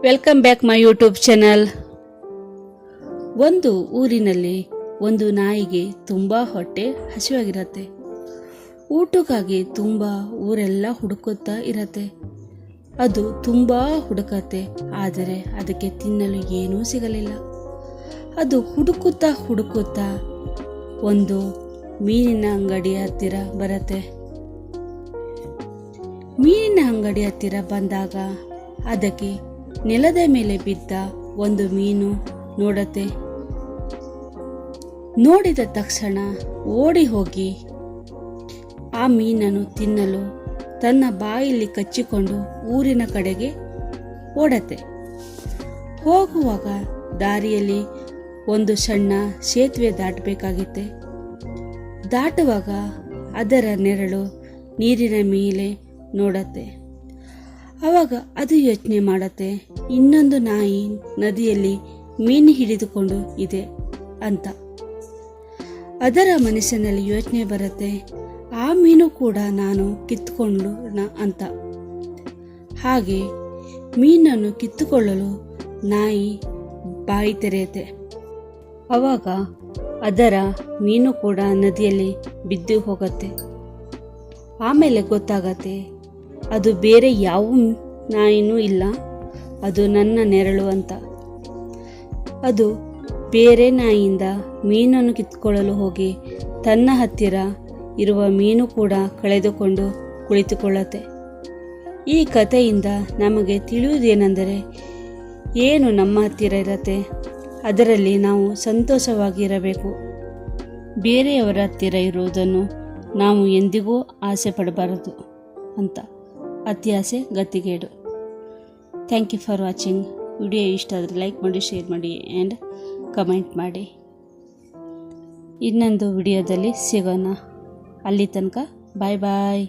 Welcome back my YouTube channel. ಒಂದು ಊರಿನಲ್ಲಿ ಒಂದು ನಾಯಿಗೆ ತುಂಬ ಹೊಟ್ಟೆ ಹಸಿವಾಗಿರತ್ತೆ. ಊಟಕ್ಕಾಗಿ ತುಂಬ ಊರೆಲ್ಲ ಹುಡುಕುತ್ತಾ ಇರತ್ತೆ. ಅದು ತುಂಬ ಹುಡುಕತ್ತೆ, ಆದರೆ ಅದಕ್ಕೆ ತಿನ್ನಲು ಏನೂ ಸಿಗಲಿಲ್ಲ. ಅದು ಹುಡುಕುತ್ತಾ ಒಂದು ಮೀನಿನ ಅಂಗಡಿಯ ಹತ್ತಿರ ಬರತ್ತೆ. ಮೀನಿನ ಅಂಗಡಿ ಹತ್ತಿರ ಬಂದಾಗ ಅದಕ್ಕೆ ನೆಲದ ಮೇಲೆ ಬಿದ್ದ ಒಂದು ಮೀನು ನೋಡತ್ತೆ. ನೋಡಿದ ತಕ್ಷಣ ಓಡಿ ಹೋಗಿ ಆ ಮೀನನ್ನು ತಿನ್ನಲು ತನ್ನ ಬಾಯಲ್ಲಿ ಕಚ್ಚಿಕೊಂಡು ಊರಿನ ಕಡೆಗೆ ಓಡತ್ತೆ. ಹೋಗುವಾಗ ದಾರಿಯಲ್ಲಿ ಒಂದು ಸಣ್ಣ ಸೇತುವೆ ದಾಟಬೇಕಾಗಿತ್ತೆ. ದಾಟುವಾಗ ಅದರ ನೆರಳು ನೀರಿನ ಮೇಲೆ ನೋಡತ್ತೆ. ಆವಾಗ ಅದು ಯೋಚನೆ ಮಾಡತ್ತೆ, ಇನ್ನೊಂದು ನಾಯಿ ನದಿಯಲ್ಲಿ ಮೀನು ಹಿಡಿದುಕೊಂಡು ಇದೆ ಅಂತ. ಅದರ ಮನಸ್ಸಿನಲ್ಲಿ ಯೋಚನೆ ಬರುತ್ತೆ, ಆ ಮೀನು ಕೂಡ ನಾನು ಕಿತ್ತುಕೊಂಡು ಅಂತ. ಹಾಗೆ ಮೀನನ್ನು ಕಿತ್ತುಕೊಳ್ಳಲು ನಾಯಿ ಬಾಯಿ ತೆರೆಯುತ್ತೆ. ಆವಾಗ ಅದರ ಮೀನು ಕೂಡ ನದಿಯಲ್ಲಿ ಬಿದ್ದು ಹೋಗುತ್ತೆ. ಆಮೇಲೆ ಗೊತ್ತಾಗತ್ತೆ, ಅದು ಬೇರೆ ಯಾವ ನಾಯಿನೂ ಇಲ್ಲ, ಅದು ನನ್ನ ನೆರಳು ಅಂತ. ಅದು ಬೇರೆ ನಾಯಿಯಿಂದ ಮೀನನ್ನು ಕಿತ್ಕೊಳ್ಳಲು ಹೋಗಿ ತನ್ನ ಹತ್ತಿರ ಇರುವ ಮೀನು ಕೂಡ ಕಳೆದುಕೊಂಡು ಕುಳಿತುಕೊಳ್ಳುತ್ತೆ. ಈ ಕಥೆಯಿಂದ ನಮಗೆ ತಿಳಿಯುವುದೇನೆಂದರೆ, ಏನು ನಮ್ಮ ಹತ್ತಿರ ಇರತ್ತೆ ಅದರಲ್ಲಿ ನಾವು ಸಂತೋಷವಾಗಿರಬೇಕು. ಬೇರೆಯವರ ಹತ್ತಿರ ಇರುವುದನ್ನು ನಾವು ಎಂದಿಗೂ ಆಸೆ ಪಡಬಾರದು ಅಂತ. ಅತಿ ಆಸೆ ಗತಿಗೇಡು. Thank you for watching. Video ಇಷ್ಟ ಆದರೆ ಲೈಕ್ ಮಾಡಿ, ಶೇರ್ ಮಾಡಿ ಆ್ಯಂಡ್ ಕಮೆಂಟ್ ಮಾಡಿ. ಇನ್ನೊಂದು ವಿಡಿಯೋದಲ್ಲಿ ಸಿಗೋಣ. ಅಲ್ಲಿ ತನಕ ಬಾಯ್ ಬಾಯ್.